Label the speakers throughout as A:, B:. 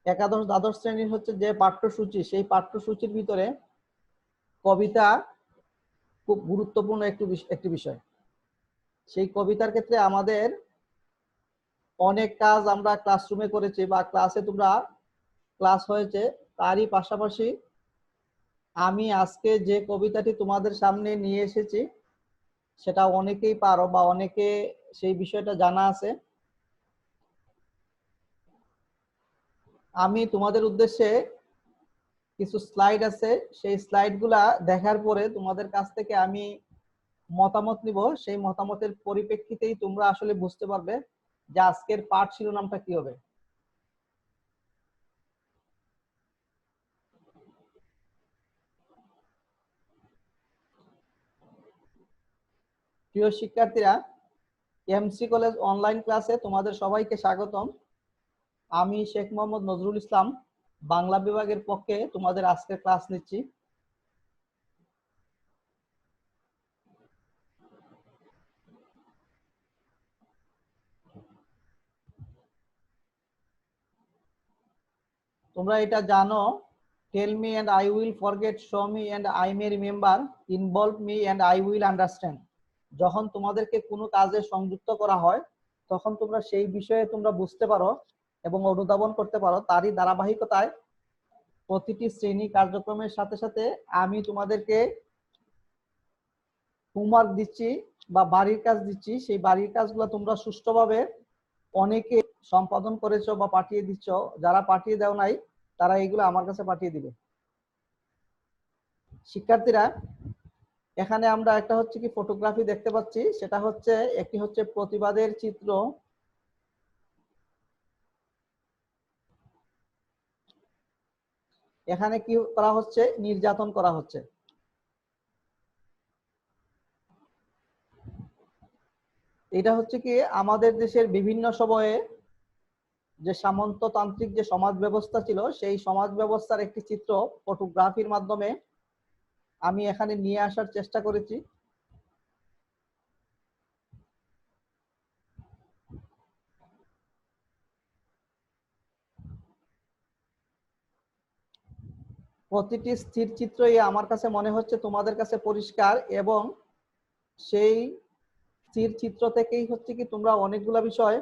A: একাদশ দ্বাদশ শ্রেণীর হচ্ছে যে পাঠ্যসূচি, সেই পাঠ্যসূচির ভিতরে কবিতা খুব গুরুত্বপূর্ণ একটি বিষয়। সেই কবিতার ক্ষেত্রে আমাদের অনেক কাজ আমরা ক্লাসরুমে করেছি বা ক্লাসে তোমরা ক্লাস হয়েছে, তারই পাশাপাশি আমি আজকে যে কবিতাটি তোমাদের সামনে নিয়ে এসেছি সেটা অনেকেই পারো বা অনেকে সেই বিষয়টা জানা আছে। আমি তোমাদের উদ্দেশ্যে কিছু স্লাইড আছে, সেই স্লাইডগুলা দেখার পরে তোমাদের কাছ থেকে আমি মতামত নিব। সেই মতামতের পরিপ্রেক্ষিতেই তোমরা আসলে বুঝতে পারবে যে আজকের পাঠ শিরোনামটা কি হবে। প্রিয় শিক্ষার্থীরা, এমসি কলেজ অনলাইন ক্লাসে তোমাদের সবাইকে স্বাগতম। আমি শেখ মোহাম্মদ নজরুল ইসলাম বাংলা বিভাগের পক্ষে তোমাদের আজকের ক্লাস নিচ্ছি। তোমরা এটা জানো, tell me and I will forget, show me and I may remember, involve me and I will understand. যখন তোমাদেরকে কোনো কাজে সংযুক্ত করা হয় তখন তোমরা সেই বিষয়ে তোমরা বুঝতে পারো এবং অনুধাবন করতে পারো। তারই ধারাবাহিকতায় প্রতিটি শ্রেণী কার্যক্রমের সাথে সাথে আমি তোমাদেরকে হোমওয়ার্ক দিচ্ছি বা বাড়ির কাজ দিচ্ছি। সেই বাড়ির কাজগুলো তোমরা সুষ্ঠুভাবে অনেকে সম্পাদন করেছো বা পাঠিয়ে দিচ্ছ, যারা পাঠিয়ে দাও নাই তারা এগুলো আমার কাছে পাঠিয়ে দিবে। শিক্ষার্থীরা, এখানে আমরা একটা হচ্ছে কি ফটোগ্রাফি দেখতে পাচ্ছি, সেটা হচ্ছে একটি হচ্ছে প্রতিবাদের চিত্র। এখানে কি করা হচ্ছে? নির্যাতন করা হচ্ছে। এটা হচ্ছে কি আমাদের দেশের বিভিন্ন সময়ে যে সামন্ততান্ত্রিক যে সমাজ ব্যবস্থা ছিল সেই সমাজ ব্যবস্থার একটি চিত্র ফটোগ্রাফির মাধ্যমে আমি এখানে নিয়ে আসার চেষ্টা করেছি। প্রতিটি স্থির চিত্রই আমার কাছে মনে হচ্ছে তোমাদের কাছে পরিষ্কার, এবং সেই স্থির চিত্র থেকেই হচ্ছে কি তোমরা অনেকগুলা বিষয়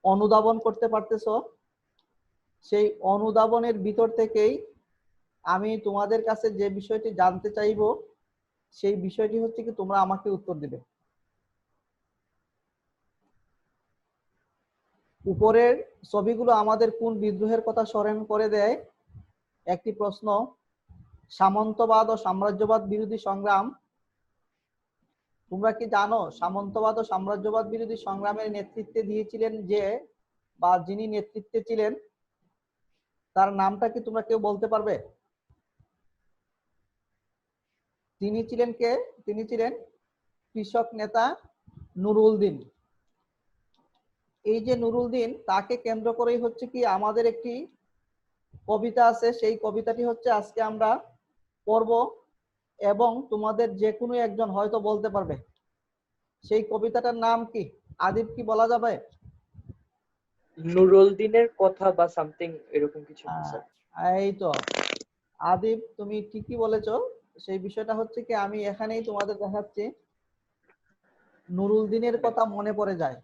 A: অনুধাবন করতে পারতেছো। সেই অনুধাবনের ভিতর থেকেই আমি তোমাদের কাছে যে বিষয়টি জানতে চাইবো সেই বিষয়টি হচ্ছে কি তোমরা আমাকে উত্তর দিবে। উপরের ছবিগুলো আমাদের কোন বিদ্রোহের কথা স্মরণ করে দেয়? একটি প্রশ্ন। সামন্তবাদ ও সাম্রাজ্যবাদ বিরোধী সংগ্রাম। তোমরা কি জানো সামন্তবাদ ও সাম্রাজ্যবাদ বিরোধী সংগ্রামের নেতৃত্বে দিয়েছিলেন যে বা যিনি নেতৃত্বে ছিলেন তার নামটা কি তোমরা কেউ বলতে পারবে? তিনি ছিলেন কে? তিনি ছিলেন কৃষক নেতা নুরুল দিন। এই যে নুরুল দিন, তাকে কেন্দ্র করেই হচ্ছে কি আমাদের একটি কবিতা আছে। সেই কবিতাটি হচ্ছে আজকে আমরা পড়ব এবং তোমাদের যে কোনো একজন হয়তো বলতে পারবে। সেই কবিতাটার নাম কি? আদিব, কি বলা যাবে?
B: নুরুল দিনের কথা বা সামথিং এরকম কিছু স্যার।
A: এই তো আদিব, তুমি ঠিকই বলেছো। সেই বিষয়টা হচ্ছে কি আমি এখানেই তোমাদের দেখাচ্ছি। নুরুল দিনের কথা মনে পড়ে যায়।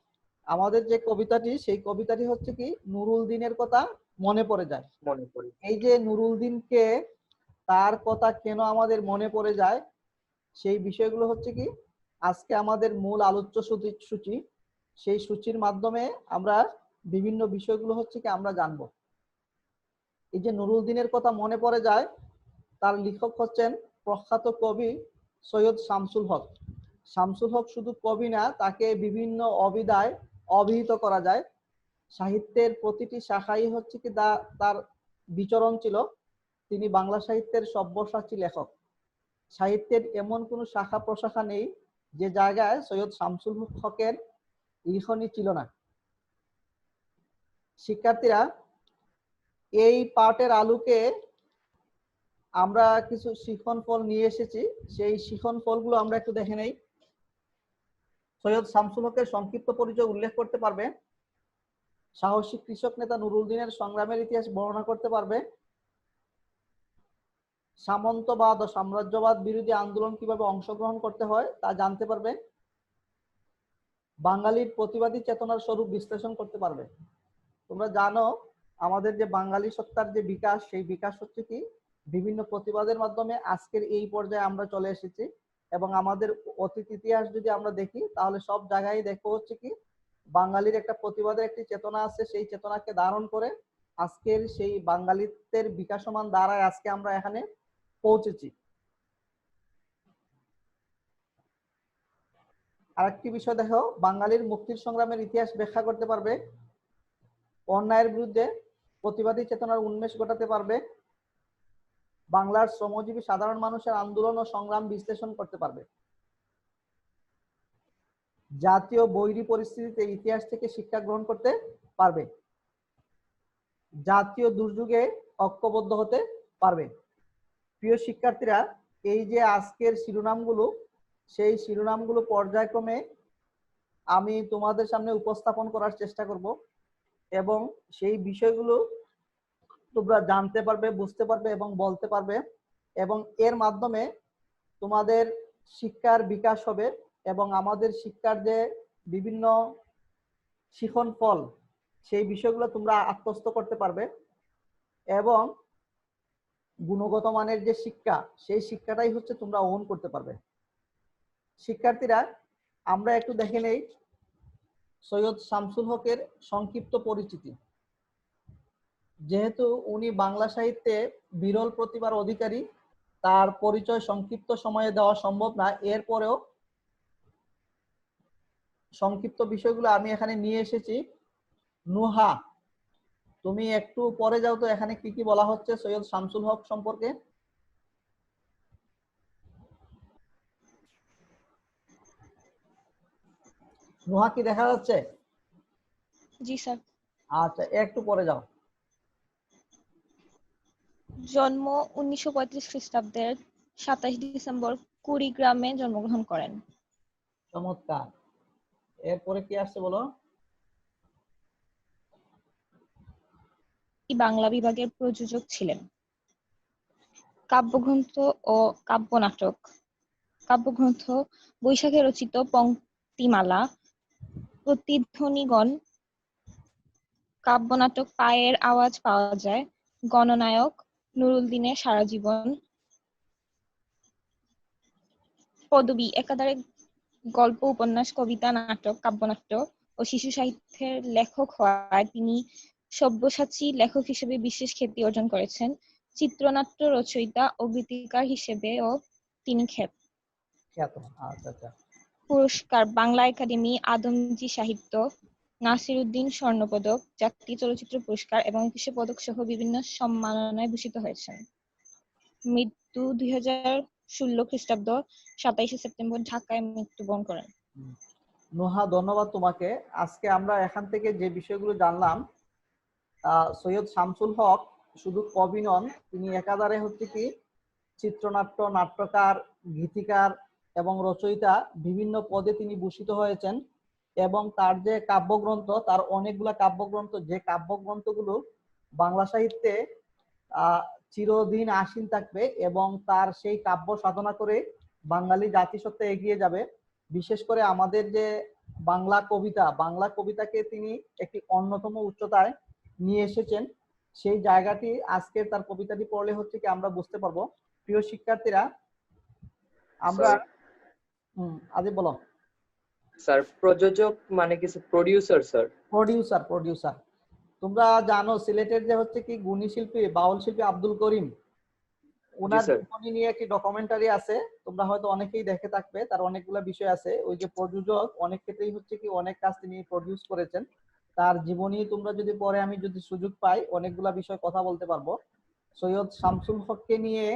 A: আমাদের যে কবিতাটি, সেই কবিতাটি হচ্ছে কি নুরুল দিনের কথা মনে পড়ে যায়।
B: মনে পড়ে।
A: এই যে নুরুল দিনকে, তার কথা কেন আমাদের মনে পড়ে যায়, সেই বিষয়গুলো হচ্ছে কি আজকে আমাদের মূল আলোচ্য সূচি। সেই সূচির মাধ্যমে আমরা বিভিন্ন বিষয়গুলো হচ্ছে কি আমরা জানবো। এই যে নুরুল দিনের কথা মনে পড়ে যায়, তার লেখক হচ্ছেন প্রখ্যাত কবি সৈয়দ শামসুল হক। শামসুল হক শুধু কবি না, তাকে বিভিন্ন অভিধায় অভিহিত করা যায়। সাহিত্যের প্রতিটি শাখাই হচ্ছে কি তার বিচরণ ছিল। তিনি বাংলা সাহিত্যের সব্যসাচী লেখক। সাহিত্যের এমন কোনো শাখা প্রশাখা নেই যে জায়গায় সৈয়দ শামসুল হকের লিখনী ছিল না। শিক্ষার্থীরা, এই পাঠের আলোকে আমরা কিছু শিখন ফল নিয়ে এসেছি। সেই শিখন ফলগুলো আমরা একটু দেখে নেই। সৈয়দ শামসুল হকের সংক্ষিপ্ত পরিচয় উল্লেখ করতে পারবে? সাহসী কৃষক নেতা নুরুলদিনের সংগ্রামের ইতিহাস বর্ণনা করতে পারবে। সামন্তবাদ ও সাম্রাজ্যবাদ বিরোধী আন্দোলন কিভাবে অংশগ্রহণ করতে হয় তা জানতে পারবে। বাঙালির প্রতিবাদী চেতনার স্বরূপ বিশ্লেষণ করতে পারবে। তোমরা জানো আমাদের যে বাঙালি সত্তার যে বিকাশ, সেই বিকাশ হচ্ছে কি বিভিন্ন প্রতিবাদের মাধ্যমে আজকের এই পর্যায়ে আমরা চলে এসেছি। এবং আমাদের অতীত ইতিহাস যদি আমরা দেখি তাহলে সব জায়গায় দেখো হচ্ছে কি বাঙালির একটা প্রতিবাদের একটি চেতনা আছে, সেই চেতনাকে ধারণ করে আজকের সেই বাঙালিত্বের বিকাশমান দ্বারায় আজকে আমরা এখানে পৌঁছেছি। আরেকটি বিষয় দেখো, বাঙালির মুক্তির সংগ্রামের ইতিহাস ব্যাখ্যা করতে পারবে। অন্যায়ের বিরুদ্ধে প্রতিবাদী চেতনার উন্মেষ ঘটাতে পারবে। বাংলার শ্রমজীবী সাধারণ মানুষের আন্দোলন ও সংগ্রাম বিশ্লেষণ করতে পারবে। জাতীয় বৈরী পরিস্থিতিতে ইতিহাস থেকে শিক্ষা গ্রহণ করতে পারবে। জাতীয় দুর্যোগে ঐক্যবদ্ধ হতে পারবে। প্রিয় শিক্ষার্থীরা, এই যে আজকের শিরোনামগুলো, সেই শিরোনামগুলো পর্যায়ক্রমে আমি তোমাদের সামনে উপস্থাপন করার চেষ্টা করব এবং সেই বিষয়গুলো তোমরা জানতে পারবে, বুঝতে পারবে এবং বলতে পারবে এবং এর মাধ্যমে তোমাদের শিক্ষার বিকাশ হবে এবং আমাদের শিক্ষার যে বিভিন্ন শিখন ফল, সেই বিষয়গুলো তোমরা আত্মস্থ করতে পারবে এবং গুণগত মানের যে শিক্ষা, সেই শিক্ষাটাই হচ্ছে তোমরা ওন করতে পারবে। শিক্ষার্থীরা, আমরা একটু দেখে নেই সৈয়দ শামসুল হকের সংক্ষিপ্ত পরিচিতি। যেহেতু উনি বাংলা সাহিত্যে বিরল প্রতিভার অধিকারী, তার পরিচয় সংক্ষিপ্ত সময়ে দেওয়া সম্ভব না। এরপরেও সংক্ষিপ্ত বিষয়গুলো আমি এখানে নিয়ে এসেছি। নুহা, তুমি একটু পরে যাও তো, এখানে কি কি বলা হচ্ছে সৈয়দ শামসুল হক সম্পর্কে। নুহা, কি দেখা যাচ্ছে?
C: জি স্যার।
A: আচ্ছা, একটু পরে যাও।
C: জন্ম 1935 খ্রিস্টাব্দের 27 ডিসেম্বর কুড়িগ্রামে জন্মগ্রহণ করেন।
A: চমৎকার। এরপরে কি আসছে বলো।
C: বাংলা বিভাগের প্রযোজক ছিলেন। কাব্যগ্রন্থ ও কাব্যনাটক। কাব্যগ্রন্থ বৈশাখে রচিত পংক্তিমালা, প্রতিধ্বনিগণ। কাব্যনাটক পায়ের আওয়াজ পাওয়া যায়, গণনায়ক, নুরুলদিনের সারা জীবন। পদবী একাধারে গল্প, উপন্যাস, কবিতা, নাটক, কাব্যনাট্য ও শিশু সাহিত্যের লেখক হওয়ায় তিনি সব্যসাচী লেখক হিসেবে বিশেষ খ্যাতি অর্জন করেছেন। চিত্রনাট্য রচয়িতা ও গীতিকার হিসেবেও তিনি খ্যাত।
A: আচ্ছা আচ্ছা।
C: পুরস্কার: বাংলা একাডেমি আদমজী সাহিত্য, নাসির উদ্দিন স্বর্ণপদক, জাতীয় চলচ্চিত্র পুরস্কার এবং একুশে পদক সহ বিভিন্ন সম্মাননায় ভূষিত হয়েছেন। মৃত্যু 2016 খ্রিস্টাব্দ 27 সেপ্টেম্বর ঢাকায় মৃত্যুবরণ করেন।
A: নুহা, ধন্যবাদ তোমাকে। আজকে আমরা এখান থেকে যে বিষয়গুলো জানলাম, সৈয়দ শামসুল হক শুধু কবি নন, তিনি একাধারে হচ্ছে কি চিত্রনাট্য, নাট্যকার, গীতিকার এবং রচয়িতা, বিভিন্ন পদে তিনি ভূষিত হয়েছেন। এবং তার যে কাব্যগ্রন্থ, তার অনেকগুলা কাব্যগ্রন্থ, যে কাব্যগ্রন্থগুলো বাংলা সাহিত্যে চিরদিন আসীন থাকবে এবং তার সেই কাব্য সাধনা করে বাঙালি জাতিসত্তা এগিয়ে যাবে। বিশেষ করে আমাদের যে বাংলা কবিতা, বাংলা কবিতাকে তিনি একটি অন্যতম উচ্চতায় নিয়ে এসেছেন। সেই জায়গাটি আজকের তার কবিতাটি পড়লে হচ্ছে কি আমরা বুঝতে পারবো। প্রিয় শিক্ষার্থীরা, আমরা আজ বলো।
B: স্যার, প্রযোজক মানে কি প্রোডিউসার? Sir,
A: producer. তোমরা জানো সিলেটের যে হচ্ছে কি গুণী শিল্পী, বাউল শিল্পী আব্দুল করিম, ওনার জীবনী নিয়ে একটি ডকুমেন্টারি আছে, তোমরা হয়তো অনেকেই দেখে থাকবে। তার অনেকগুলো বিষয় আছে। ওই যে প্রযোজক, অনেক ক্ষেত্রেই হচ্ছে কি অনেক কাজ তিনি প্রডিউস করেছেন। তার জীবনী তোমরা যদি পরে আমি যদি সুযোগ পাই, অনেকগুলা বিষয় কথা বলতে পারবো। সৈয়দ শামসুল হককে নিয়ে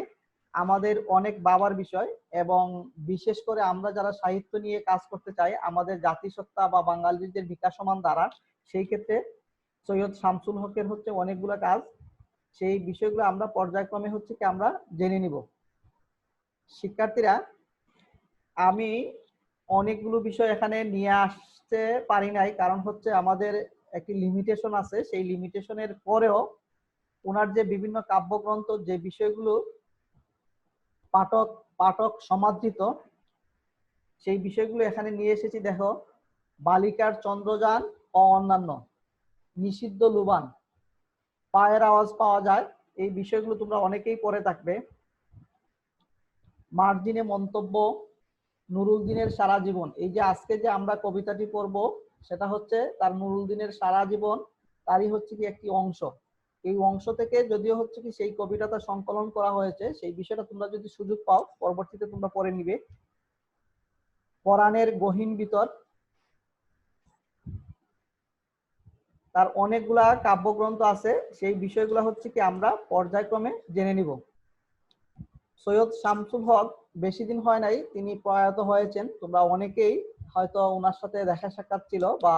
A: আমাদের অনেক ভাবার বিষয় এবং বিশেষ করে আমরা যারা সাহিত্য নিয়ে কাজ করতে চাই, আমাদের জাতিসত্তা বা বাঙালিদের বিকাশমান দ্বারা, সেই ক্ষেত্রে সৈয়দ শামসুল হকের হচ্ছে অনেকগুলো কাজ, সেই বিষয়গুলো আমরা পর্যায়ক্রমে হচ্ছে কি আমরা জেনে নিব। শিক্ষার্থীরা, আমি অনেকগুলো বিষয় এখানে নিয়ে আসতে পারি নাই, কারণ হচ্ছে আমাদের একটি লিমিটেশন আছে, সেই লিমিটেশনের পরেও ওনার যে বিভিন্ন কাব্যগ্রন্থ যে বিষয়গুলো পাঠক পাঠক সমাদৃত, সেই বিষয়গুলো এখানে নিয়ে এসেছি। দেখো, বালিকার চন্দ্রযান ও অন্যান্য, নিষিদ্ধ লুবান, পায়ের আওয়াজ পাওয়া যায়, এই বিষয়গুলো তোমরা অনেকেই পড়ে থাকবে। মার্জিনে মন্তব্য, নুরুল দিনের সারা জীবন, এই যে আজকে যে আমরা কবিতাটি পড়ব সেটা হচ্ছে তার নুরুল দিনের সারা জীবন, তারই হচ্ছে কি একটি অংশ। এই অংশ থেকে যদিও হচ্ছে কি সেই কবিতাটা সংকলন করা হয়েছে, সেই বিষয়টা তোমরা যদি সুযোগ পাও পরবর্তীতে তোমরা পড়ে নিবে। কোরআনের গহীন ভিতর, তার অনেকগুলা কাব্যগ্রন্থ আছে, সেই বিষয়গুলো হচ্ছে কি আমরা পর্যায়ক্রমে জেনে নিব। সৈয়দ শামসুল হক বেশি দিন হয় নাই, তিনি প্রয়াত হয়েছেন। তোমরা অনেকেই হয়তো ওনার সাথে দেখা সাক্ষাৎ ছিল, বা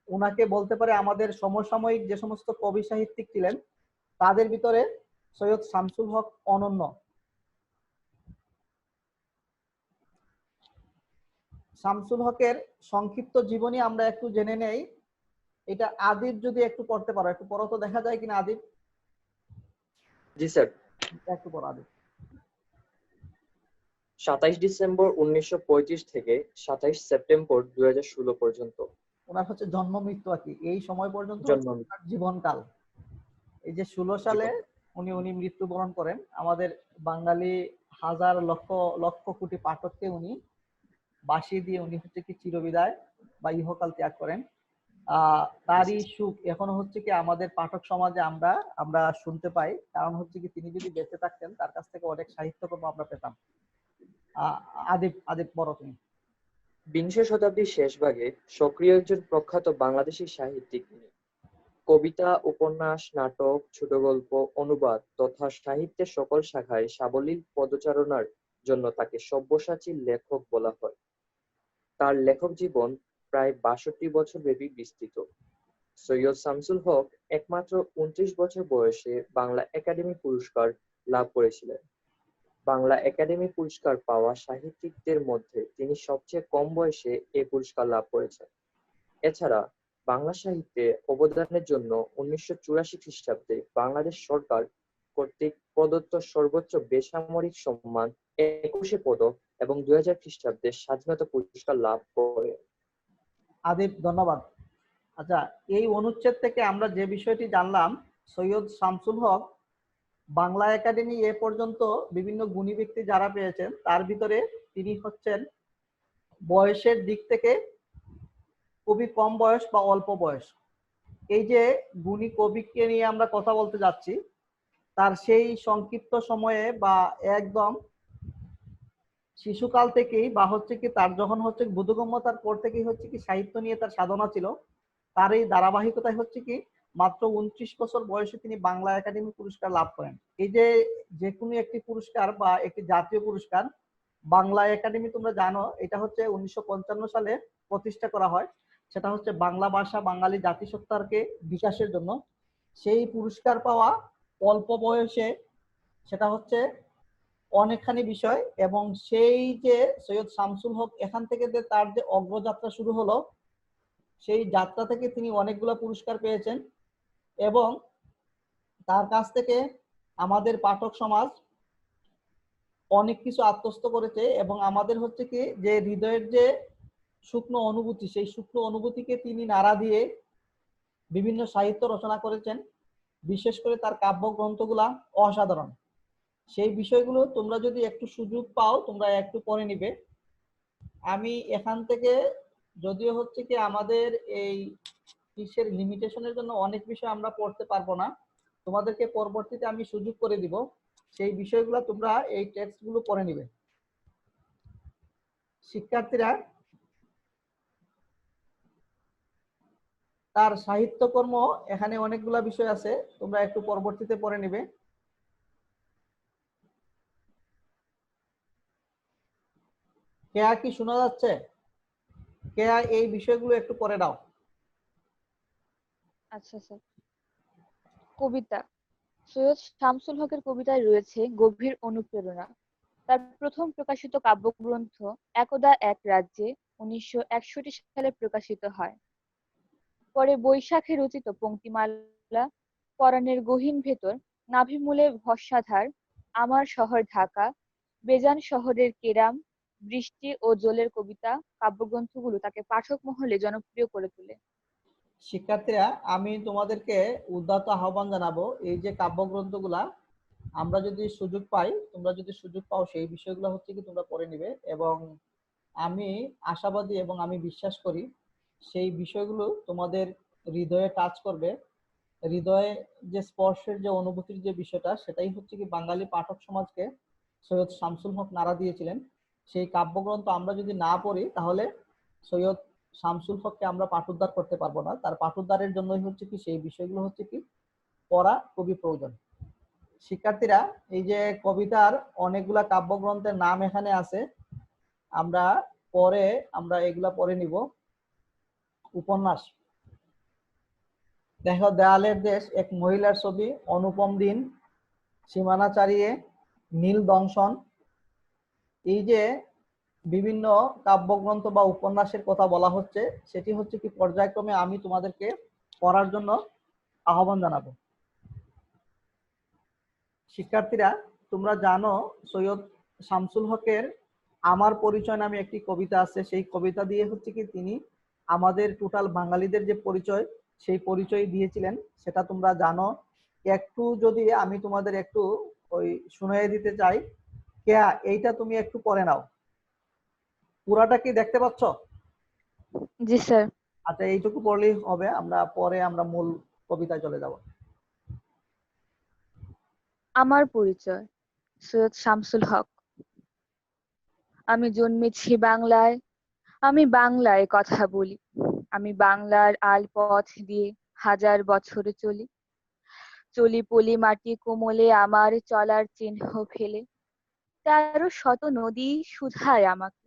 A: ওনাকে বলতে পারে আমাদের সমসাময়িক যে সমস্ত কবি সাহিত্যিক ছিলেন তাদের ভিতরে সৈয়দ শামসুল হক অনন্য। শামসুল হকের সংক্ষিপ্ত জীবনী আমরা একটু জেনে নেই। এটা আদিব যদি একটু পড়তে পারো, একটু পড়ো তো, দেখা যায় কিনা আদিব।
B: জি স্যার।
A: একটু পড়ো আদিব।
B: 27 ডিসেম্বর 1935 থেকে 27 সেপ্টেম্বর 2016 পর্যন্ত।
A: ওনার হচ্ছে জন্ম মৃত্যু আর কি, এই সময় পর্যন্ত
B: জন্ম
A: ওনার জীবনকাল। এই যে 16 সালে উনি মৃত্যুবরণ করেন। আমাদের বাঙালি হাজার লক্ষ লক্ষ কোটি পাঠককে উনি বাঁশি দিয়ে উনি হচ্ছে কি চিরবিদায় বা ইহকাল ত্যাগ করেন। তারই সুখ এখনো হচ্ছে কি আমাদের পাঠক সমাজে আমরা আমরা শুনতে পাই। কারণ হচ্ছে কি তিনি যদি বেঁচে থাকতেন তার কাছ থেকে অনেক সাহিত্যকর্ম আমরা পেতাম। আদিব আদিব বড় তুমি।
B: বিংশ শতাব্দীর শেষ ভাগে সক্রিয় একজন প্রখ্যাত বাংলাদেশী সাহিত্যিক তিনি। কবিতা, উপন্যাস, নাটক, ছোট গল্প, অনুবাদ তথা সাহিত্যের সকল শাখায় সাবলীল পদচারণার জন্য তাকে সব্যসাচী লেখক বলা হয়। তার লেখক জীবন প্রায় 62 বছর ব্যাপী বিস্তৃত। সৈয়দ শামসুল হক একমাত্র 29 বছর বয়সে বাংলা একাডেমি পুরস্কার লাভ করেছিলেন। বাংলা একাডেমি পুরস্কার পাওয়া সাহিত্যিকদের মধ্যে তিনি সবচেয়ে কম বয়সে এই পুরস্কার লাভ করেছেন। এছাড়া বাংলা সাহিত্যে অবদানের জন্য 1984 খ্রিস্টাব্দে বাংলাদেশ সরকার কর্তৃক প্রদত্ত সর্বোচ্চ বেসামরিক সম্মান 21 পদক এবং 2000 খ্রিস্টাব্দে স্বাধীনতা পুরস্কার লাভ করে।
A: আদিব ধন্যবাদ। আচ্ছা, এই অনুচ্ছেদ থেকে আমরা যে বিষয়টি জানলাম, সৈয়দ শামসুল হক বাংলা একাডেমি এ পর্যন্ত বিভিন্ন গুণী ব্যক্তি যারা পেয়েছেন তার ভিতরে তিনি হচ্ছেন বয়সের দিক থেকে খুবই কম বয়স বা অল্প বয়স। এই যে গুণী কবিকে নিয়ে আমরা কথা বলতে যাচ্ছি, তার সেই সংক্ষিপ্ত সময়ে বা একদম শিশুকাল থেকেই বা হচ্ছে কি তার যখন হচ্ছে বোধগম্যতার পর থেকেই হচ্ছে কি সাহিত্য নিয়ে তার সাধনা ছিল। তার এই ধারাবাহিকতায় হচ্ছে কি মাত্র 29 বছর বয়সে তিনি বাংলা একাডেমি পুরস্কার লাভ করেন। এই যে যে কোনো একটি পুরস্কার বা একটি জাতীয় পুরস্কার, বাংলা একাডেমি তোমরা জানো এটা হচ্ছে 1955 সালে প্রতিষ্ঠা করা হয়। সেটা হচ্ছে বাংলা ভাষা বাঙালি জাতিসত্তাকে বিকাশের জন্য। সেই পুরস্কার পাওয়া অল্প বয়সে, সেটা হচ্ছে অনেকখানি বিষয়। এবং সেই যে সৈয়দ শামসুল হক এখান থেকে যে তার যে অগ্রযাত্রা শুরু হলো, সেই যাত্রা থেকে তিনি অনেকগুলো পুরস্কার পেয়েছেন এবং তার কাছ থেকে আমাদের পাঠক সমাজ অনেক কিছু আত্মস্থ করেছে। এবং আমাদের হচ্ছে কি যে হৃদয়ের যে শুকনো অনুভূতি, সেই শুকনো অনুভূতিকে তিনি নাড়া দিয়ে বিভিন্ন সাহিত্য রচনা করেছেন। বিশেষ করে তার কাব্যগ্রন্থগুলা অসাধারণ। সেই বিষয়গুলো তোমরা যদি একটু সুযোগ পাও তোমরা একটু পড়ে নিবে। আমি এখান থেকে যদিও হচ্ছে কি আমাদের এই কিসের লিমিটেশনের জন্য অনেক বিষয় আমরা পড়তে পারবো না, তোমাদেরকে পরবর্তীতে আমি সুযোগ করে দিব, সেই বিষয়গুলো তোমরা এই টেক্সটগুলো পড়ে নিবে। শিক্ষার্থীরা তার সাহিত্যকর্ম এখানে অনেকগুলা বিষয় আছে, তোমরা একটু পরবর্তীতে পড়ে নিবে। কেয়া কি শোনা যাচ্ছে? কেয়া এই বিষয়গুলো একটু পড়ে দাও।
C: আচ্ছা স্যার। কবিতা। সৈয়দ শামসুল হকের কবিতায় রয়েছে গভীর অনুপ্রেরণা। তার প্রথম প্রকাশিত কাব্যগ্রন্থ একদা এক রাজ্যে 1961 সালে প্রকাশিত হয়।
D: পরে বৈশাখে রচিত পংক্তিমালা, পরাণের গহীন ভেতর, নাভিমূলে ভস্মাধার, আমার শহর ঢাকা, বেজান শহরের কেরাম, বৃষ্টি ও জলের কবিতা কাব্যগ্রন্থগুলো তাকে পাঠক মহলে জনপ্রিয় করে তোলে।
A: শিক্ষার্থীরা, আমি তোমাদেরকে উদাত্ত আহ্বান জানাবো, এই যে কাব্যগ্রন্থগুলা আমরা যদি সুযোগ পাই, তোমরা যদি সুযোগ পাও, সেই বিষয়গুলো হচ্ছে কি তোমরা পড়ে নিবে। এবং আমি আশাবাদী এবং আমি বিশ্বাস করি সেই বিষয়গুলো তোমাদের হৃদয়ে টাচ করবে। হৃদয়ে যে স্পর্শের যে অনুভূতির যে বিষয়টা, সেটাই হচ্ছে কি বাঙালি পাঠক সমাজকে সৈয়দ শামসুল হক নারা দিয়েছিলেন। সেই কাব্যগ্রন্থ আমরা যদি না পড়ি, তাহলে সৈয়দ শামসুল হককে আমরা পাঠোদ্ধার করতে পারবো না। তার পাঠোদ্ধারের জন্যই হচ্ছে কি সেই বিষয়গুলো হচ্ছে কি পড়া খুবই প্রয়োজন। শিক্ষার্থীরা, এই যে কবিতার অনেকগুলা কাব্যগ্রন্থের নাম এখানে আছে, আমরা আমরা এগুলা পড়ে নিব। উপন্যাস, দেখো, দেয়ালের দেশ, এক মহিলার ছবি, অনুপম দিন, সীমানা ছাড়িয়ে, নীল দংশন। এই যে বিভিন্ন কাব্যগ্রন্থ বা উপন্যাসের কথা বলা হচ্ছে, সেটি হচ্ছে কি পর্যায়ক্রমে আমি তোমাদেরকে পড়ার জন্য আহ্বান জানাবো। শিক্ষার্থীরা, তোমরা জানো সৈয়দ শামসুল হকের আমার পরিচয় নামে একটি কবিতা আছে। সেই কবিতা দিয়ে হচ্ছে কি তিনি আমাদের টোটাল বাঙালিদের যে পরিচয়, সেই পরিচয় দিয়েছিলেন, সেটা তোমরা জানো। একটু যদি আমি তোমাদের একটু ওই শুনিয়ে দিতে চাই, কেয়া, এইটা তুমি একটু পড়ে নাও। পুরাটা কি দেখতে পাচ্ছ?
D: জি স্যার।
A: আচ্ছা, এইটুকু পড়লেই হবে, আমরা মূল কবিতায় চলে যাব।
D: আমার পরিচয়, সৈয়দ শামসুল হক। আমি জন্মেছি বাংলায়, আমি বাংলায় কথা বলি, আমি বাংলার আলপথ দিয়ে হাজার বছর চলি, চলি পলি মাটি কোমলে আমার চলার চিহ্ন ফেলে, 1300 নদী শুধায় আমাকে,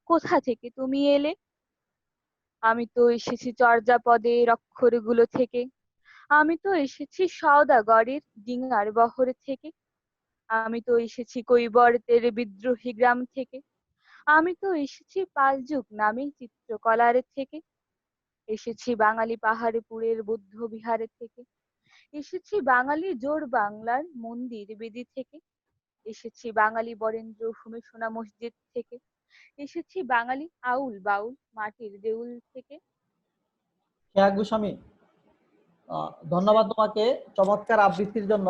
D: কোথা থেকে তুমি এলে? আমি তো এসেছি চর্যাপদের অক্ষরগুলো থেকে, আমি তো এসেছি সওদাগরের ডিঙার বহর থেকে, আমি তো এসেছি কৈবর্তের বিদ্রোহী গ্রাম থেকে, আমি তো এসেছি পালযুগ নামে চিত্রকলার থেকে, এসেছি বাঙালি পাহাড়পুরের বৌদ্ধ বিহারে থেকে, এসেছি বাঙালি জোর বাংলার মন্দির বেদি থেকে, এসেছি বাঙালি বরেন্দ্র ভূমি সোনা মসজিদ থেকে, এসেছি বাঙালি আউল বাউল মাটির দেউল থেকে।
A: কেয়া গোস্বামী, ধন্যবাদ তোমাকে চমৎকার আবৃত্তির জন্য।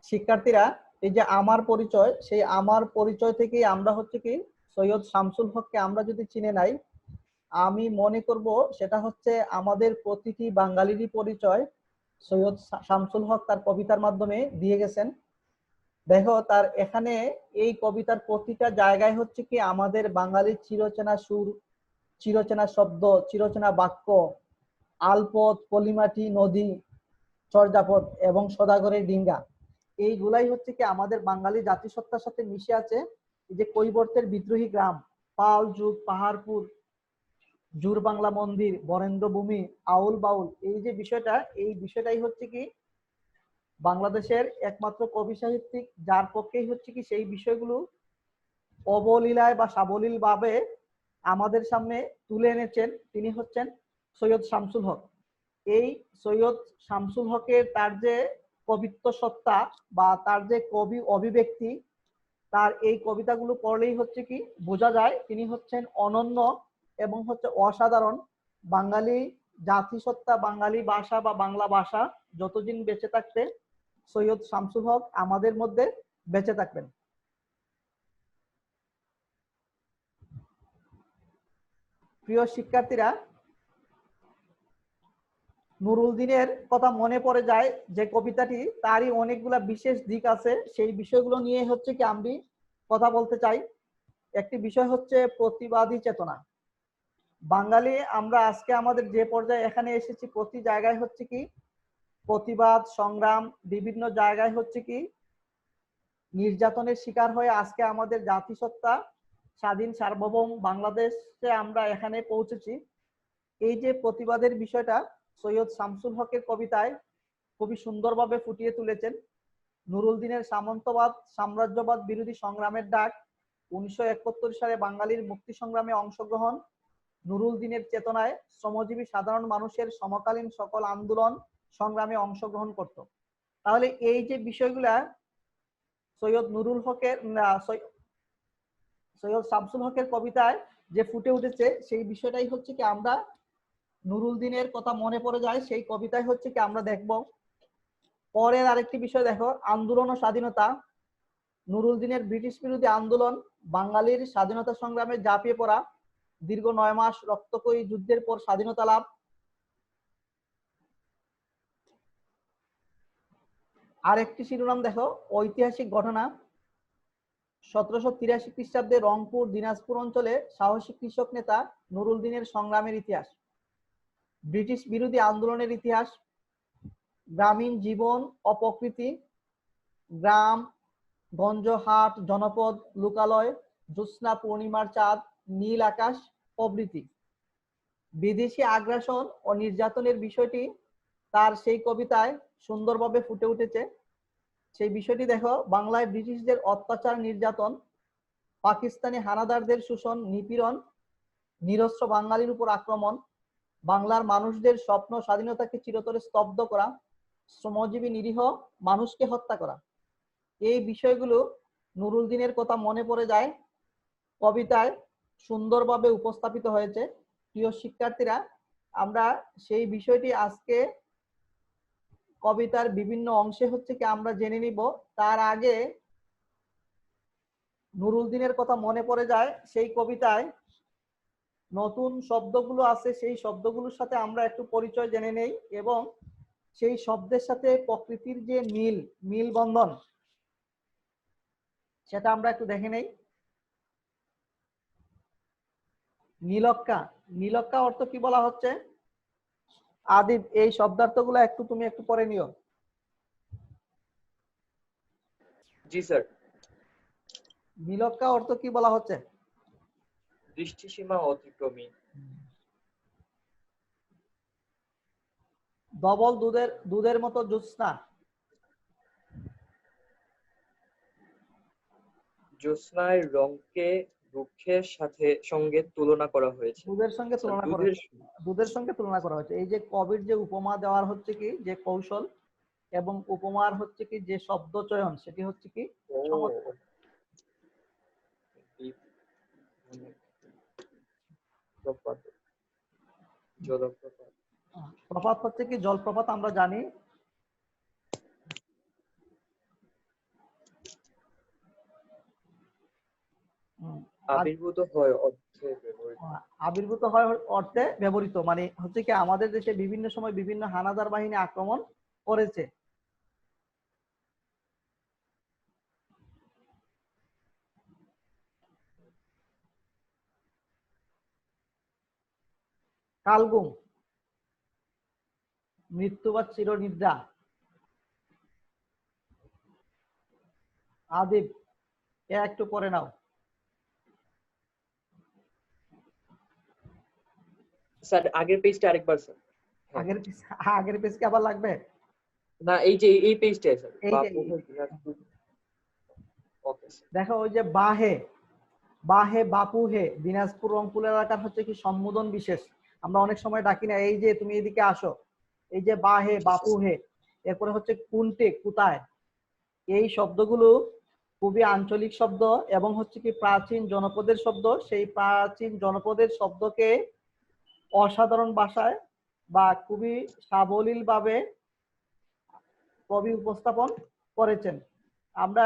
A: শিক্ষার্থীরা, এই যে আমার পরিচয়, সেই আমার পরিচয় থেকেই আমরা হচ্ছে কি সৈয়দ শামসুল হককে আমরা যদি চিনে নাই, আমি মনে করব সেটা হচ্ছে আমাদের প্রতিটি বাঙালিরই পরিচয় সৈয়দ শামসুল হক তার কবিতার মাধ্যমে দিয়ে গেছেন। দেখো, তার এখানে এই কবিতার প্রতিটা জায়গায় হচ্ছে কি আমাদের বাঙালির চিরচেনা সুর, চিরচেনা শব্দ, চিরচেনা বাক্য, আলপথ, পলিমাটি, নদী, চর্যাপদ এবং সদাগরের ডিঙ্গা, এইগুলাই হচ্ছে কি আমাদের বাঙালি জাতিসত্তার সাথে মিশে আছে। এই যে কৈবর্তের বিদ্রোহী গ্রাম, পাল যুগ, পাহাড়পুর, জুর বাংলা মন্দির, বরেন্দ্র ভূমি, আউল বাউল, এই যে বিষয়টা, এই বিষয়টাই হচ্ছে কি বাংলাদেশের একমাত্র কবি সাহিত্যিক যার পক্ষেই হচ্ছে কি সেই বিষয়গুলো অবলীলায় বা সাবলীল ভাবে আমাদের সামনে তুলে এনেছেন, তিনি হচ্ছেন সৈয়দ শামসুল হক। এই সৈয়দ শামসুল হকের তার যে কবিত্ব সত্তা বা তার যে কবি অভিব্যক্তি, তার এই কবিতাগুলো পড়লেই হচ্ছে কি বোঝা যায় তিনি হচ্ছেন অনন্য এবং হচ্ছে অসাধারণ। বাঙালি জাতিসত্তা, বাঙালি ভাষা বা বাংলা ভাষা যতদিন বেঁচে থাকবে, সৈয়দ শামসুল হক আমাদের মধ্যে বেঁচে থাকবেন। প্রিয় শিক্ষার্থীরা, নুরুল দিনের কথা মনে পড়ে যায় যে কবিতাটি, তারই অনেকগুলা বিশেষ দিক আছে, সেই বিষয়গুলো নিয়ে হচ্ছে কি আমি কথা বলতে চাই। একটি বিষয় হচ্ছে প্রতিবাদী চেতনা। বাঙালি আমরা আজকে আমাদের যে পর্যায়ে এখানে এসেছি, প্রতি জায়গায় হচ্ছে কি প্রতিবাদ সংগ্রাম, বিভিন্ন জায়গায় হচ্ছে কি নির্যাতনের শিকার হয়ে আজকে আমাদের জাতিসত্তা স্বাধীন সার্বভৌম বাংলাদেশে আমরা এখানে পৌঁছেছি। এই যে প্রতিবাদের বিষয়টা সৈয়দ শামসুল হকের কবিতায় খুবই সুন্দরভাবে ফুটিয়ে তুলেছেন। নুরুল দিনের সামন্তবাদ সাম্রাজ্যবাদ বিরোধী সংগ্রামের ডাক, 1971 সালে বাঙালির মুক্তি সংগ্রামে অংশগ্রহণ, নুরুল দিনের চেতনায় শ্রমজীবী সাধারণ মানুষের সমকালীন সকল আন্দোলন সংগ্রামে অংশগ্রহণ করত। তাহলে এই যে বিষয়গুলা সৈয়দ নুরুল হকের সৈয়দ শামসুল হকের কবিতায় যে ফুটে উঠেছে, সেই বিষয়টাই হচ্ছে কি আমরা নুরুল দিনের কথা মনে পড়ে যায়, সেই কবিতায় হচ্ছে কি আমরা দেখব। পরের আরেকটি বিষয় দেখো, আন্দোলন ও স্বাধীনতা। নুরুল দিনের ব্রিটিশ বিরোধী আন্দোলন বাঙালির স্বাধীনতা সংগ্রামে ঝাঁপিয়ে পড়া, দীর্ঘ 9 মাস রক্তক্ষয়ী যুদ্ধের পর স্বাধীনতা লাভ। আরেকটি শিরোনাম দেখো, ঐতিহাসিক ঘটনা। 1783 খ্রিস্টাব্দে রংপুর দিনাজপুর অঞ্চলে সাহসী কৃষক নেতা নুরুল দিনের সংগ্রামের ইতিহাস। ব্রিটিশ বিরোধী আন্দোলনের ইতিহাস, গ্রামীণ জীবন ও প্রকৃতি, গ্রাম গঞ্জ হাট জনপদ লোকালয়, জ্যোৎস্না পূর্ণিমার চাঁদ, নীল আকাশ প্রভৃতি। বিদেশি আগ্রাসন ও নির্যাতনের বিষয়টি তার সেই কবিতায় সুন্দরভাবে ফুটে উঠেছে। সেই বিষয়টি দেখো, বাংলায় ব্রিটিশদের অত্যাচার নির্যাতন, পাকিস্তানি হানাদারদের শোষণ নিপীড়ন, নিরস্ত্র বাঙালির উপর আক্রমণ, বাংলার মানুষদের স্বপ্ন স্বাধীনতাকে চিরতরে স্তব্ধ করা, শ্রমজীবী নিরীহ মানুষকে হত্যা করা, এই বিষয়গুলো নুরুল দিনের কথা মনে পড়ে যায়, কবিতায় সুন্দরভাবে উপস্থাপিত হয়েছে। প্রিয় শিক্ষার্থীরা, আমরা সেই বিষয়টি আজকে কবিতার বিভিন্ন অংশে হচ্ছে কি আমরা জেনে নিব। তার আগে নুরুল দিনের কথা মনে পড়ে যায়, সেই কবিতায় নতুন শব্দগুলো আছে, সেই শব্দগুলোর সাথে আমরা একটু পরিচয় জেনে নেই এবং সেই শব্দের সাথে প্রকৃতির যে মিল বন্ধন সেটা আমরা একটু দেখে নেই। নীলক্কা, নীলক্কা অর্থ কি বলা হচ্ছে? আদিব, এই শব্দার্থগুলো তুমি একটু পরে নিও।
B: জি স্যার।
A: নীলক্কা অর্থ কি বলা হচ্ছে?
B: দৃষ্টিসীমা অতিক্রমী।
A: ডবল দুধের মতো জ্যোৎস্না।
B: জ্যোৎস্নার রঙকে বৃক্ষের সঙ্গে তুলনা করা হয়েছে।
A: দুধের সঙ্গে তুলনা করা হয়েছে, দুধের সঙ্গে তুলনা করা হয়েছে। এই যে কবির যে উপমা দেওয়ার হচ্ছে কি যে কৌশল এবং উপমার হচ্ছে কি যে শব্দ চয়ন, সেটি হচ্ছে কি চমৎকার। প্রপাত হচ্ছে কি জলপ্রপাত, আমরা জানি।
B: আবির্ভূত হয়
A: অর্থে ব্যবহৃত, মানে হচ্ছে কি আমাদের দেশে বিভিন্ন সময় বিভিন্ন হানাদার বাহিনী আক্রমণ করেছে। কালগুম, মৃত্যু বা চিরনিদ্রা। আদিব, একটু পরে নাও।
B: স্যার আগের পেজটা আরেকবার স্যার।
A: আগের পেজ কি আবার লাগবে?
B: না, এই যে এই পেজটাই স্যার।
A: দেখো, ওই যে বাহে বাপু হে, দিনাজপুর রংপুর এলাকার হচ্ছে কি সম্বোধন বিশেষ, আমরা অনেক সময় ডাকি না, এই যে তুমি এদিকে আসো, এই যে বাহে বাপু হে, এরপরে হচ্ছে কুনটে কোথায়, এই শব্দগুলো খুবই আঞ্চলিক শব্দ এবং হচ্ছে কি প্রাচীন জনপদের শব্দ। সেই প্রাচীন জনপদের শব্দকে অসাধারণ ভাষায় বা খুবই সাবলীল ভাবে কবি উপস্থাপন করেছেন। আমরা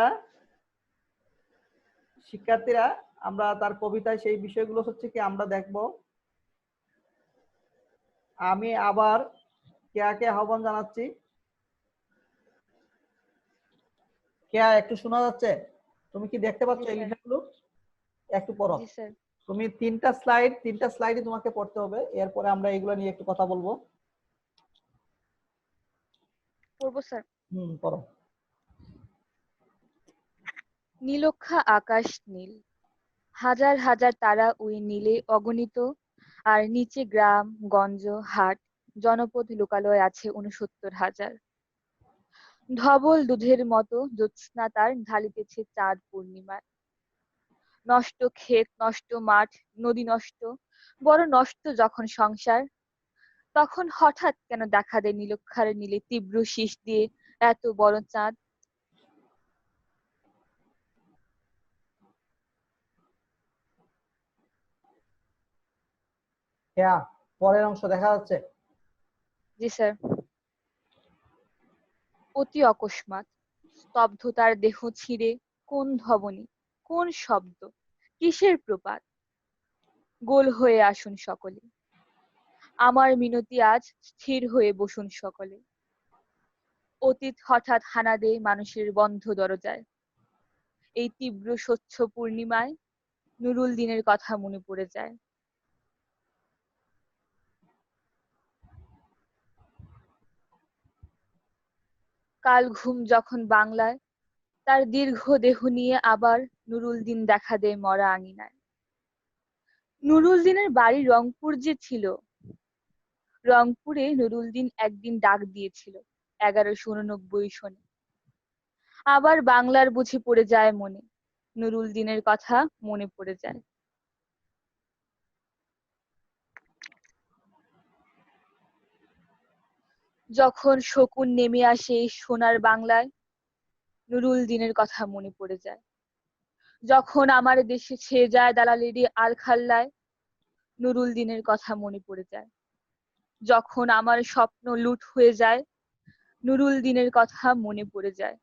A: শিক্ষার্থীরা আমরা তার কবিতায় সেই বিষয়গুলো হচ্ছে কি আমরা দেখব। আমি আবার কেয়াকে আহ্বান জানাচ্ছি। কেয়া, একটু শোনা যাচ্ছে? তুমি কি দেখতে পাচ্ছ এই লেখাগুলো? একটু পড়ো। তুমি তিনটা স্লাইডই তোমাকে পড়তে হবে, এরপরে আমরা এগুলো নিয়ে একটু কথা বলবো।
D: পড়বো স্যার।
A: পড়ো।
D: নীলক্ষা আকাশ নীল, হাজার হাজার তারা ওই নীলে অগণিত, আর নিচে গ্রাম গঞ্জ হাট জনপদ লোকালয় আছে 69,000। ধবল দুধের মতো জ্যোৎস্না তার ঢালিতেছে চাঁদ পূর্ণিমায়। নষ্ট ক্ষেত নষ্ট মাঠ নদী নষ্ট, বড় নষ্ট যখন সংসার, তখন হঠাৎ কেন দেখা দেয় নীলক্ষার নীলে তীব্র শীষ দিয়ে এত বড় চাঁদ?
A: হ্যাঁ, পরের অংশ দেখা যাচ্ছে।
D: জি স্যার। অতি অকস্মাৎ স্তব্ধতার দেহ ছিঁড়ে কোন ধবনী, কোন শব্দ, কিসের প্রপাত? গোল হয়ে আসুন সকলে, আমার মিনতি আজ স্থির হয়ে বসুন সকলে। অতীত হঠাৎ হানা দেয় মানুষের বন্ধ দরজায়। এই তীব্র স্বচ্ছ পূর্ণিমায় নুরুল দিনের কথা মনে পড়ে যায়। কাল ঘুম যখন বাংলায়, তার দীর্ঘ দেহ নিয়ে আবার নুরুল দিন দেখা দেয় মরা আঙিনায়। নুরুল দিনের বাড়ি রংপুর যে ছিল, রংপুরে নুরুল দিন একদিন ডাক দিয়েছিল 1189 সনে। আবার বাংলার বুঝি পড়ে যায় মনে, নুরুল দিনের কথা মনে পড়ে যায়। যখন শকুন নেমে আসে এই সোনার বাংলায়, নুরুল দিনের কথা মনে পড়ে যায়। যখন আমার দেশে ছেয়ে যায় দালালেরই আলখাল্লায়, নুরুল দিনের কথা মনে পড়ে যায়। যখন আমার স্বপ্ন লুট হয়ে যায়, নুরুল দিনের কথা মনে পড়ে যায়।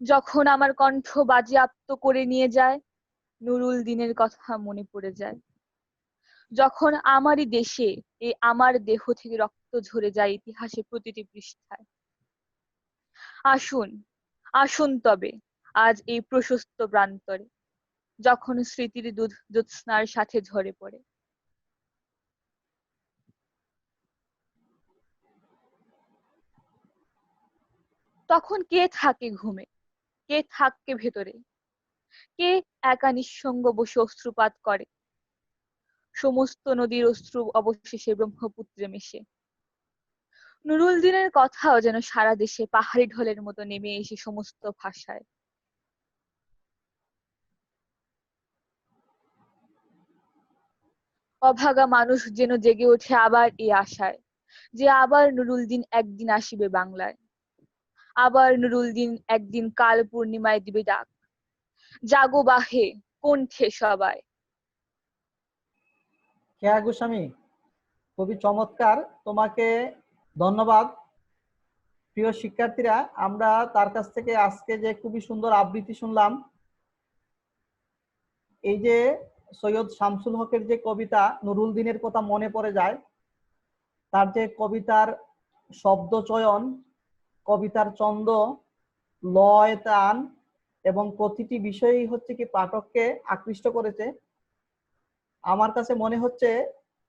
D: যখন আমার কণ্ঠ বাজেয়াপ্ত করে নিয়ে যায়, নুরুল দিনের কথা মনে পড়ে যায়। যখন আমারই দেশে এই আমার দেহ থেকে রক্ত ঝরে যায় ইতিহাসে প্রতিটি পৃষ্ঠায়। আসুন, আসুন তবে আজ এই প্রশস্ত প্রান্তরে, যখন স্মৃতির দুধ জ্যোৎস্নার সাথে ঝরে পড়ে। তখন কে থাকে ঘুমে, কে থাকে ভেতরে, কে একা নিঃসঙ্গ বসে অশ্রুপাত করে? সমস্ত নদীর অশ্রু অবশেষে ব্রহ্মপুত্রে মেশে। নুরুল দিনের কথাও যেন সারা দেশে পাহাড়ি ঢলের মতো নেমে এসে সমস্ত ভাষায়। অভাগা মানুষ যেন জেগে ওঠে আবার এই আশায় যে আবার নুরুল দিন একদিন আসিবে বাংলায়। আবার নুরুল দিন একদিন কাল পূর্ণিমায় দিবে ডাক, জাগো বাহে কণ্ঠে সবাই।
A: কেয়া গোস্বামী, খুবই চমৎকার, তোমাকে ধন্যবাদ। প্রিয় শিক্ষার্থীরা, আমরা তার কাছ থেকে আজকে যে খুবই সুন্দর আবৃত্তি শুনলাম, এই যে সৈয়দ শামসুল হকের যে কবিতা নুরুল দিনের কথা মনে পড়ে যায়, তার যে কবিতার শব্দ চয়ন, কবিতার ছন্দ, লয়, তান এবং প্রতিটি বিষয়ই হচ্ছে কি পাঠককে আকৃষ্ট করেছে। আমার কাছে মনে হচ্ছে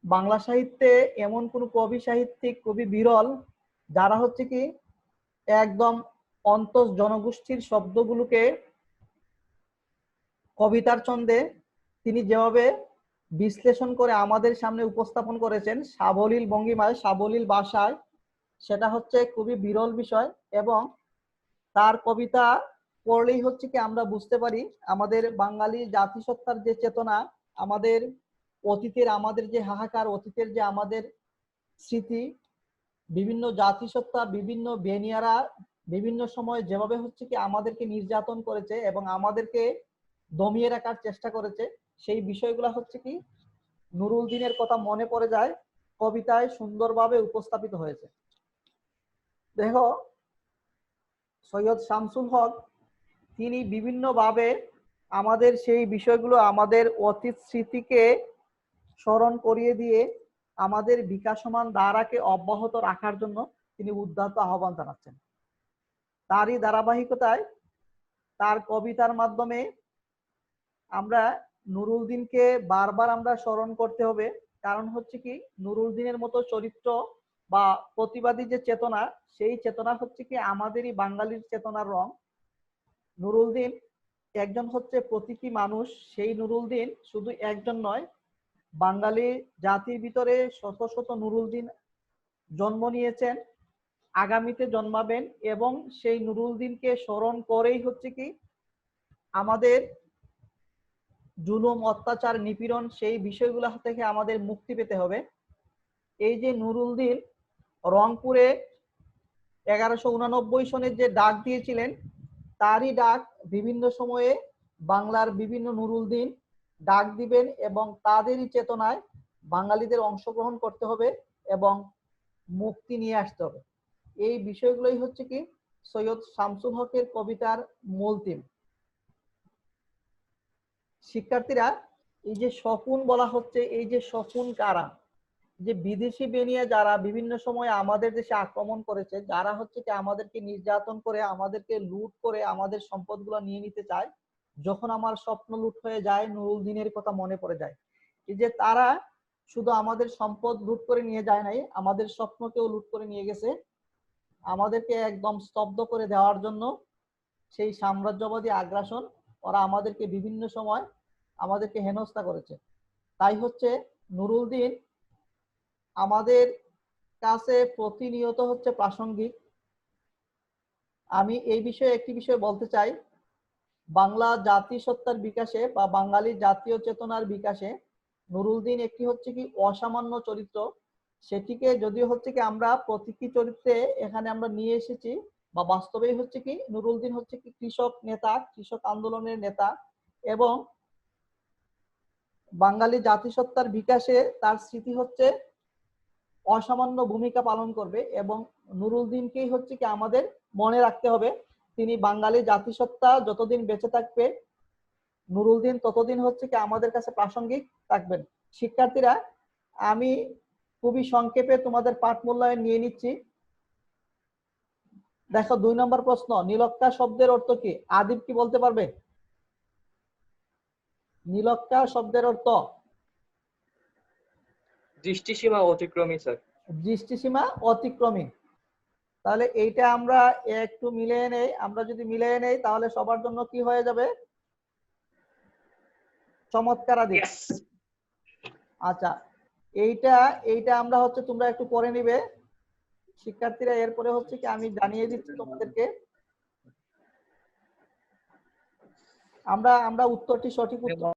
A: বাংলা সাহিত্যে এমন কোন কবি সাহিত্যিক কবি বিরল, যারা হচ্ছে কি একদম অন্তঃ জনগোষ্ঠীর শব্দগুলোকে কবিতার ছন্দে তিনি যেভাবে বিশ্লেষণ করে আমাদের সামনে উপস্থাপন করেছেন সাবলীল ভঙ্গিমায়, সাবলীল ভাষায়, সেটা হচ্ছে খুবই বিরল বিষয়। এবং তার কবিতা পড়লেই হচ্ছে কি আমরা বুঝতে পারি আমাদের বাঙালি জাতিসত্তার যে চেতনা, আমাদের অতীতের আমাদের যে হাহাকার, অতীতের যে আমাদের স্মৃতি, বিভিন্ন জাতিসত্তা, বিভিন্ন বেনিয়ারা বিভিন্ন সময় যেভাবে হচ্ছে কি আমাদেরকে নির্যাতন করেছে এবং আমাদেরকে দমিয়ে রাখার চেষ্টা করেছে, সেই বিষয়গুলো হচ্ছে কি নুরুল দিনের কথা মনে পড়ে যায়, কবিতায় সুন্দরভাবে উপস্থাপিত হয়েছে। দেখো, সৈয়দ শামসুল হক তিনি বিভিন্নভাবে আমাদের সেই বিষয়গুলো, আমাদের অতীত স্মৃতিকে স্মরণ করিয়ে দিয়ে আমাদের বিকাশমান ধারাকে অব্যাহত রাখার জন্য তিনি উদাত্ত আহ্বান জানাচ্ছেন। তারই ধারাবাহিকতায় তার কবিতার মাধ্যমে আমরা নুরুল দিনকে বারবার আমরা স্মরণ করতে হবে। কারণ হচ্ছে কি নুরুল দিনের মতো চরিত্র বা প্রতিবাদী যে চেতনা, সেই চেতনা হচ্ছে কি আমাদেরই বাঙালির চেতনার রং। নুরুল দিন একজন হচ্ছে প্রতীকী মানুষ, সেই নুরুল দিন শুধু একজন নয়, বাঙালি জাতির ভিতরে শত শত নুরুল দিন জন্ম নিয়েছেন। আগামীতে জন্মাবেন এবং সেই নুরুল দিনকে স্মরণ করেই হচ্ছে কি আমাদের জুলুম, অত্যাচার, নিপীড়ন সেই বিষয়গুলো থেকে আমাদের মুক্তি পেতে হবে। এই যে নুরুল দিন রংপুরে 1189 সনের যে ডাক দিয়েছিলেন, তারই ডাক বিভিন্ন সময়ে বাংলার বিভিন্ন নুরুল দিন ডাক দিবেন এবং তাদেরই চেতনায় বাঙালিদের অংশগ্রহণ করতে হবে এবং মুক্তি নিয়ে আসতে হবে। এই বিষয়গুলোই হচ্ছে কি সৈয়দ শামসুল হকের কবিতার মূল থিম। শিক্ষার্থীরা, এই যে শকুন বলা হচ্ছে, এই যে শকুন কারা? যে বিদেশি বেনিয়া যারা বিভিন্ন সময় আমাদের দেশে আক্রমণ করেছে, যারা হচ্ছে কি আমাদেরকে নির্যাতন করে, আমাদেরকে লুট করে আমাদের সম্পদগুলো নিয়ে নিতে চায়, যখন আমার স্বপ্ন লুট হয়ে যায় নুরুল দিনের কথা মনে পড়ে যায়। এই যে তারা শুধু আমাদের সম্পদ লুট করে নিয়ে যায় নাই, আমাদের স্বপ্নকেও লুট করে নিয়ে গেছে, আমাদেরকে একদম স্তব্ধ করে দেওয়ার জন্য সেই সাম্রাজ্যবাদী আগ্রাসন ওরা আমাদেরকে বিভিন্ন সময় আমাদেরকে হেনস্থা করেছে। তাই হচ্ছে নুরুল দিন আমাদের কাছে প্রতিনিয়ত হচ্ছে প্রাসঙ্গিক। আমি এই বিষয়ে একটি বিষয় বলতে চাই, বাংলা জাতিসত্তার বিকাশে বা বাঙালি জাতীয় চেতনার বিকাশে নুরুল দিন একটি হচ্ছে কি অসামান্য চরিত্র। সেটিকে যদিও হচ্ছে কি আমরা প্রতীকী চরিত্রে এখানে আমরা নিয়ে এসেছি, বা বাস্তবেই হচ্ছে কি নুরুল দিন হচ্ছে কি কৃষক নেতা, কৃষক আন্দোলনের নেতা, এবং বাঙালি জাতিসত্তার বিকাশে তার স্মৃতি হচ্ছে অসামান্য ভূমিকা পালন করবে। এবং নুরুল দিনকেই হচ্ছে কি আমাদের মনে রাখতে হবে। তিনি বাঙালি জাতিসত্তা যতদিন বেঁচে থাকবে, নুরুল দিন ততদিন হচ্ছে কি আমাদের কাছে প্রাসঙ্গিক থাকবেন। শিক্ষার্থীরা, আমি খুবই সংক্ষেপে তোমাদের পাঠ মূল্যায়ন নিয়ে নিচ্ছি। দেখো 2 নম্বর প্রশ্ন, নীলক্কা শব্দের অর্থ কি? আদিব কি বলতে পারবে? নীলক্কা শব্দের অর্থ?
B: দৃষ্টিসীমা অতিক্রমী স্যার।
A: দৃষ্টিসীমা অতিক্রমী। তাহলে এইটা আমরা একটু মিলিয়ে নেই। আমরা যদি মিলিয়ে নেই তাহলে সবার জন্য কি হয়ে যাবে? চমৎকার আদিব। আচ্ছা, এইটা আমরা হচ্ছে তোমরা একটু পড়ে নিবে শিক্ষার্থীরা। এরপরে হচ্ছে কি আমি জানিয়ে দিচ্ছি তোমাদেরকে, আমরা উত্তরটি সঠিক উত্তর